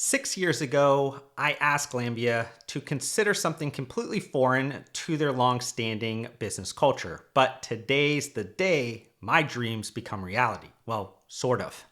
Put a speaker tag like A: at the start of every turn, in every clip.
A: 6 years ago, I asked Glanbia to consider something completely foreign to their long-standing business culture. But today's the day my dreams become reality. Well, sort of.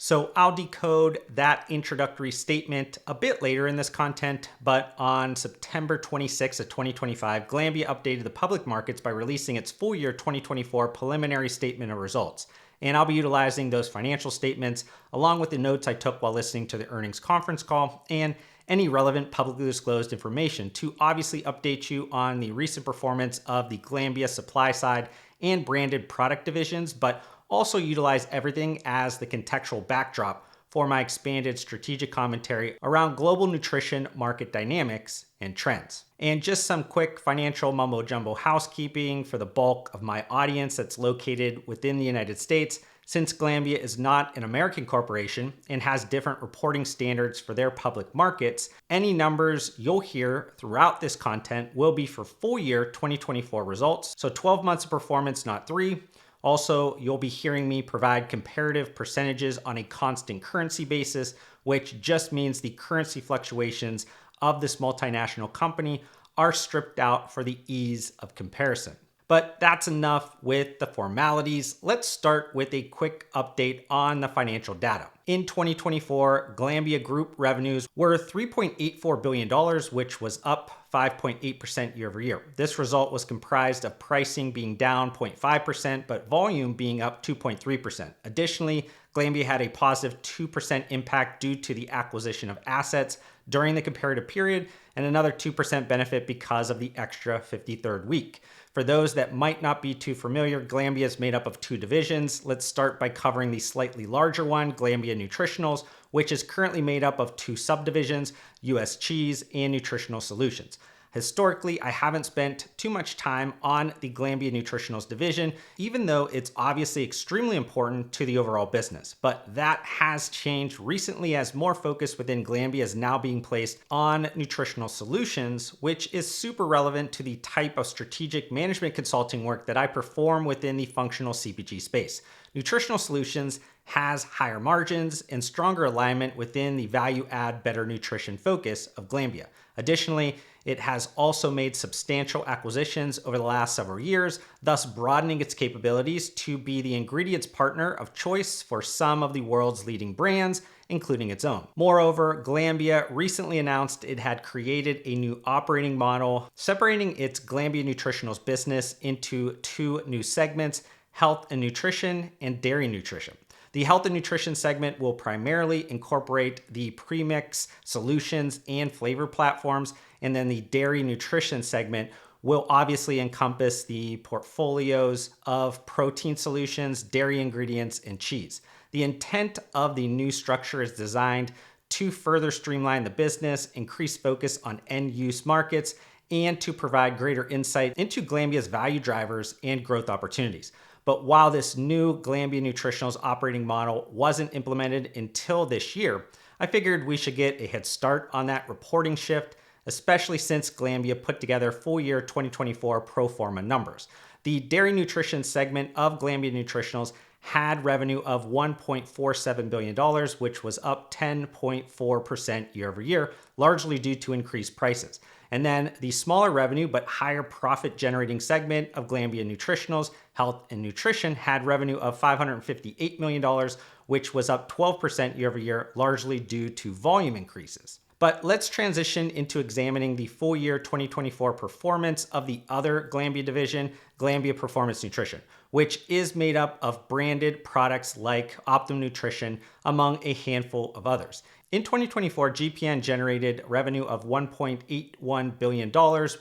A: So I'll decode that introductory statement a bit later in this content, but on September 26 of 2025, Glanbia updated the public markets by releasing its full year 2024 preliminary statement of results. And I'll be utilizing those financial statements along with the notes I took while listening to the earnings conference call and any relevant publicly disclosed information to obviously update you on the recent performance of the Glanbia supply side and branded product divisions, but also utilize everything as the contextual backdrop for my expanded strategic commentary around global nutrition market dynamics and trends. And just some quick financial mumbo jumbo housekeeping for the bulk of my audience that's located within the United States. Since Glanbia is not an American corporation and has different reporting standards for their public markets, any numbers you'll hear throughout this content will be for full year 2024 results. So 12 months of performance, not 3. Also, you'll be hearing me provide comparative percentages on a constant currency basis, which just means the currency fluctuations of this multinational company are stripped out for the ease of comparison. But that's enough with the formalities. Let's start with a quick update on the financial data. In 2024, Glanbia Group revenues were $3.84 billion, which was up 5.8% year over year. This result was comprised of pricing being down 0.5%, but volume being up 2.3%. Additionally, Glanbia had a positive 2% impact due to the acquisition of assets during the comparative period, and another 2% benefit because of the extra 53rd week. For those that might not be too familiar, Glanbia is made up of two divisions. Let's start by covering the slightly larger one, Glanbia Nutritionals, which is currently made up of two subdivisions, US Cheese and Nutritional Solutions. Historically, I haven't spent too much time on the Glanbia Nutritionals division, even though it's obviously extremely important to the overall business. But that has changed recently as more focus within Glanbia is now being placed on Nutritional Solutions, which is super relevant to the type of strategic management consulting work that I perform within the functional CPG space. Nutritional Solutions has higher margins and stronger alignment within the value add better nutrition focus of Glanbia. Additionally, it has also made substantial acquisitions over the last several years, thus broadening its capabilities to be the ingredients partner of choice for some of the world's leading brands, including its own. Moreover, Glanbia recently announced it had created a new operating model, separating its Glanbia Nutritionals business into two new segments, health and nutrition and dairy nutrition. The health and nutrition segment will primarily incorporate the premix solutions and flavor platforms, and then the dairy nutrition segment will obviously encompass the portfolios of protein solutions, dairy ingredients, and cheese. The intent of the new structure is designed to further streamline the business, increase focus on end-use markets, and to provide greater insight into Glanbia's value drivers and growth opportunities. But while this new Glanbia Nutritionals operating model wasn't implemented until this year, I figured we should get a head start on that reporting shift, especially since Glanbia put together full year 2024 pro forma numbers. The dairy nutrition segment of Glanbia Nutritionals had revenue of $1.47 billion, which was up 10.4% year over year, largely due to increased prices. And then the smaller revenue but higher profit generating segment of Glanbia Nutritionals, Health and Nutrition, had revenue of $558 million, which was up 12% year over year, largely due to volume increases. But let's transition into examining the full year 2024 performance of the other Glanbia division, Glanbia Performance Nutrition, which is made up of branded products like Optimum Nutrition, among a handful of others. In 2024, GPN generated revenue of $1.81 billion,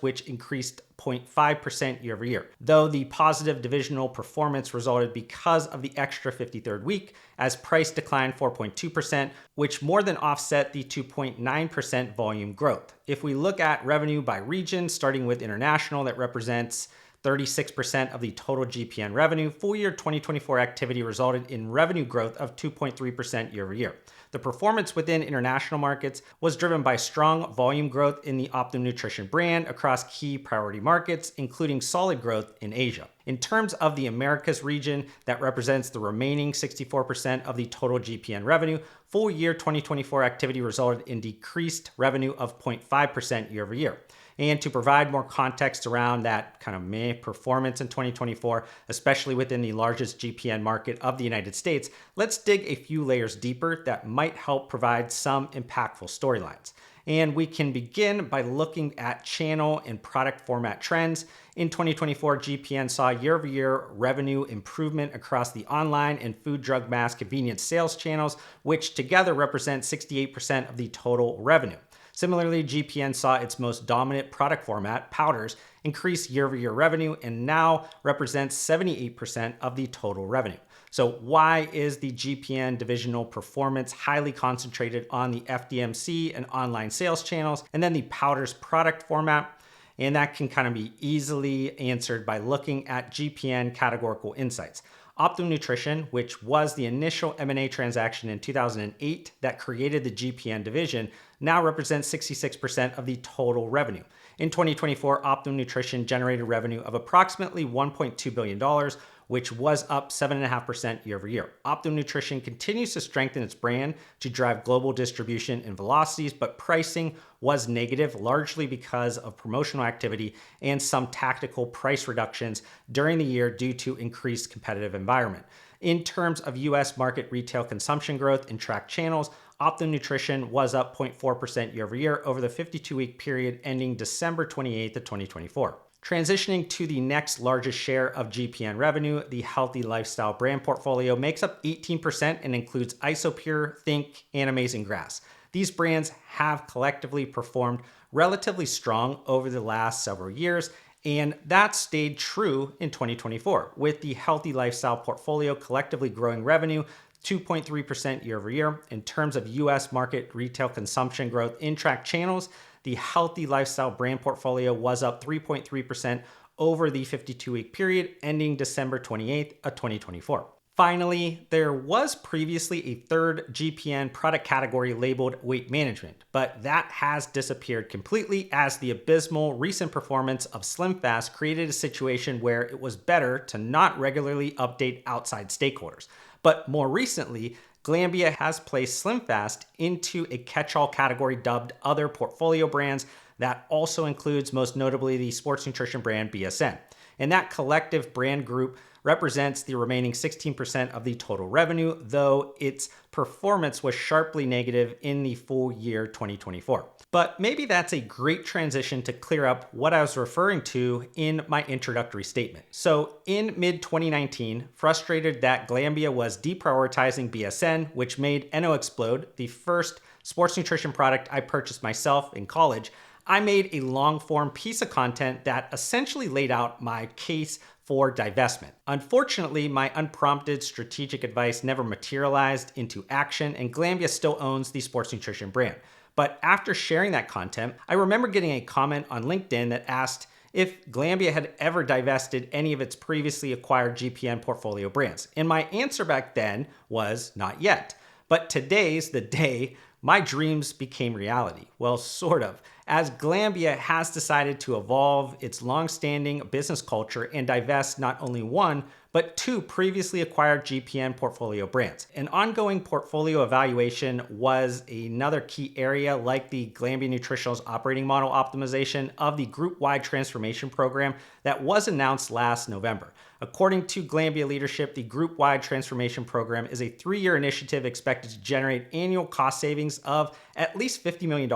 A: which increased 0.5% year over year, though the positive divisional performance resulted because of the extra 53rd week, as price declined 4.2%, which more than offset the 2.9% volume growth. If we look at revenue by region, starting with international, that represents 36% of the total GPN revenue, full year 2024 activity resulted in revenue growth of 2.3% year over year. The performance within international markets was driven by strong volume growth in the Optimum Nutrition brand across key priority markets, including solid growth in Asia. In terms of the Americas region, that represents the remaining 64% of the total GPN revenue, full year 2024 activity resulted in decreased revenue of 0.5% year over year. And to provide more context around that kind of meh performance in 2024, especially within the largest GPN market of the United States, let's dig a few layers deeper that might help provide some impactful storylines. And we can begin by looking at channel and product format trends. In 2024, GPN saw year-over-year revenue improvement across the online and food, drug, mass convenience sales channels, which together represent 68% of the total revenue. Similarly, GPN saw its most dominant product format, powders, increase year-over-year revenue and now represents 78% of the total revenue. So why is the GPN divisional performance highly concentrated on the FDMC and online sales channels, and then the powders product format? And that can kind of be easily answered by looking at GPN categorical insights. Optimum Nutrition, which was the initial M&A transaction in 2008 that created the GPN division, now represents 66% of the total revenue. In 2024, Optimum Nutrition generated revenue of approximately $1.2 billion, which was up 7.5% year over year. Optimum Nutrition continues to strengthen its brand to drive global distribution and velocities, but pricing was negative, largely because of promotional activity and some tactical price reductions during the year due to increased competitive environment. In terms of US market retail consumption growth in tracked channels, Optimum Nutrition was up 0.4% year over year over the 52-week period ending December 28th of 2024. Transitioning to the next largest share of GPN revenue, the healthy lifestyle brand portfolio makes up 18% and includes Isopure, Think, and Amazing Grass. These brands have collectively performed relatively strong over the last several years, and that stayed true in 2024, with the healthy lifestyle portfolio collectively growing revenue 2.3% year over year. In terms of US market retail consumption growth in tracked channels, the healthy lifestyle brand portfolio was up 3.3% over the 52-week period ending December 28th of 2024. Finally, there was previously a third GPN product category labeled weight management, but that has disappeared completely as the abysmal recent performance of SlimFast created a situation where it was better to not regularly update outside stakeholders. But more recently, Glanbia has placed SlimFast into a catch-all category dubbed Other Portfolio Brands that also includes most notably the sports nutrition brand BSN. And that collective brand group represents the remaining 16% of the total revenue, though its performance was sharply negative in the full year 2024. But maybe that's a great transition to clear up what I was referring to in my introductory statement. So in mid-2019, frustrated that Glanbia was deprioritizing BSN, which made NO Explode, the first sports nutrition product I purchased myself in college, I made a long-form piece of content that essentially laid out my case for divestment. Unfortunately, my unprompted strategic advice never materialized into action, and Glanbia still owns the sports nutrition brand. But after sharing that content, I remember getting a comment on LinkedIn that asked if Glanbia had ever divested any of its previously acquired GPN portfolio brands. And my answer back then was not yet. But today's the day my dreams became reality. Well, sort of, as Glanbia has decided to evolve its long-standing business culture and divest not only one, but two previously acquired GPN portfolio brands. An ongoing portfolio evaluation was another key area, like the Glanbia Nutritionals operating model optimization of the group-wide transformation program that was announced last November. According to Glanbia leadership, the group-wide transformation program is a 3-year initiative expected to generate annual cost savings of at least $50 million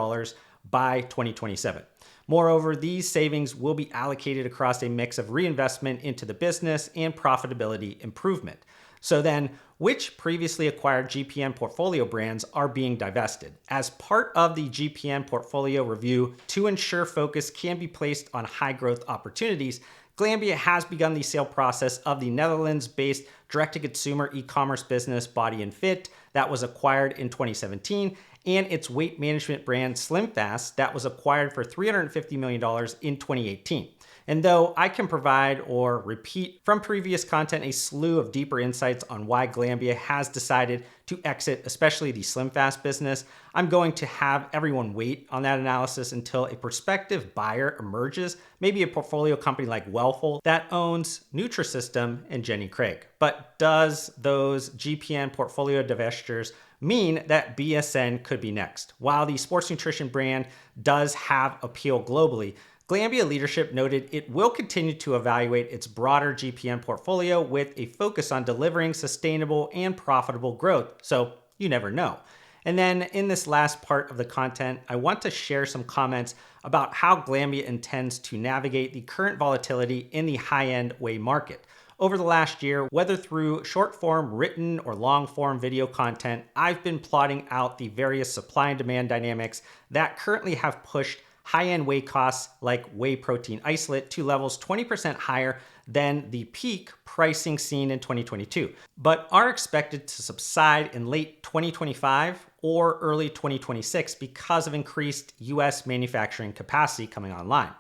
A: by 2027. Moreover, these savings will be allocated across a mix of reinvestment into the business and profitability improvement. So then, which previously acquired GPN portfolio brands are being divested? As part of the GPN portfolio review, to ensure focus can be placed on high growth opportunities, Glanbia has begun the sale process of the Netherlands-based direct-to-consumer e-commerce business Body and Fit that was acquired in 2017, and its weight management brand SlimFast that was acquired for $350 million in 2018. And though I can provide or repeat from previous content a slew of deeper insights on why Glanbia has decided to exit, especially the SlimFast business, I'm going to have everyone wait on that analysis until a prospective buyer emerges, maybe a portfolio company like Wellful that owns Nutrisystem and Jenny Craig. But does those GPN portfolio divestitures mean that BSN could be next? While the sports nutrition brand does have appeal globally, Glanbia leadership noted it will continue to evaluate its broader GPN portfolio with a focus on delivering sustainable and profitable growth. So you never know. And then in this last part of the content, I want to share some comments about how Glanbia intends to navigate the current volatility in the high-end whey market. Over the last year, whether through short-form written or long-form video content, I've been plotting out the various supply and demand dynamics that currently have pushed high-end whey costs like whey protein isolate to levels 20% higher than the peak pricing seen in 2022, but are expected to subside in late 2025 or early 2026 because of increased US manufacturing capacity coming online.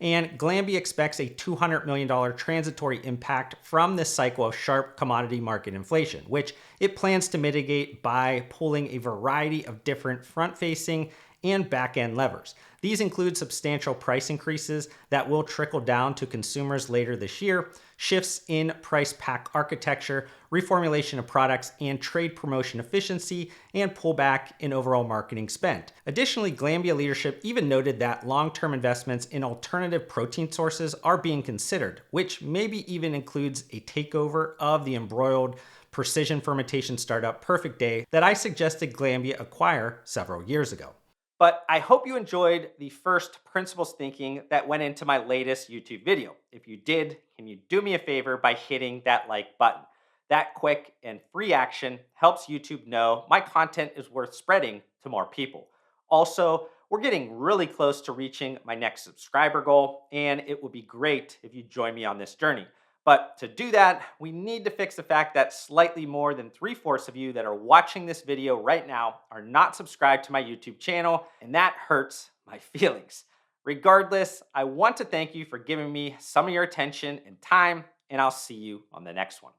A: And Glanbia expects a $200 million transitory impact from this cycle of sharp commodity market inflation, which it plans to mitigate by pulling a variety of different front-facing and back-end levers. These include substantial price increases that will trickle down to consumers later this year, shifts in price pack architecture, reformulation of products, and trade promotion efficiency, and pullback in overall marketing spend. Additionally, Glanbia leadership even noted that long-term investments in alternative protein sources are being considered, which maybe even includes a takeover of the embroiled precision fermentation startup Perfect Day that I suggested Glanbia acquire several years ago. But I hope you enjoyed the first principles thinking that went into my latest YouTube video. If you did, can you do me a favor by hitting that like button? That quick and free action helps YouTube know my content is worth spreading to more people. Also, we're getting really close to reaching my next subscriber goal, and it would be great if you join me on this journey. But to do that, we need to fix the fact that slightly more than 3/4 of you that are watching this video right now are not subscribed to my YouTube channel, and that hurts my feelings. Regardless, I want to thank you for giving me some of your attention and time, and I'll see you on the next one.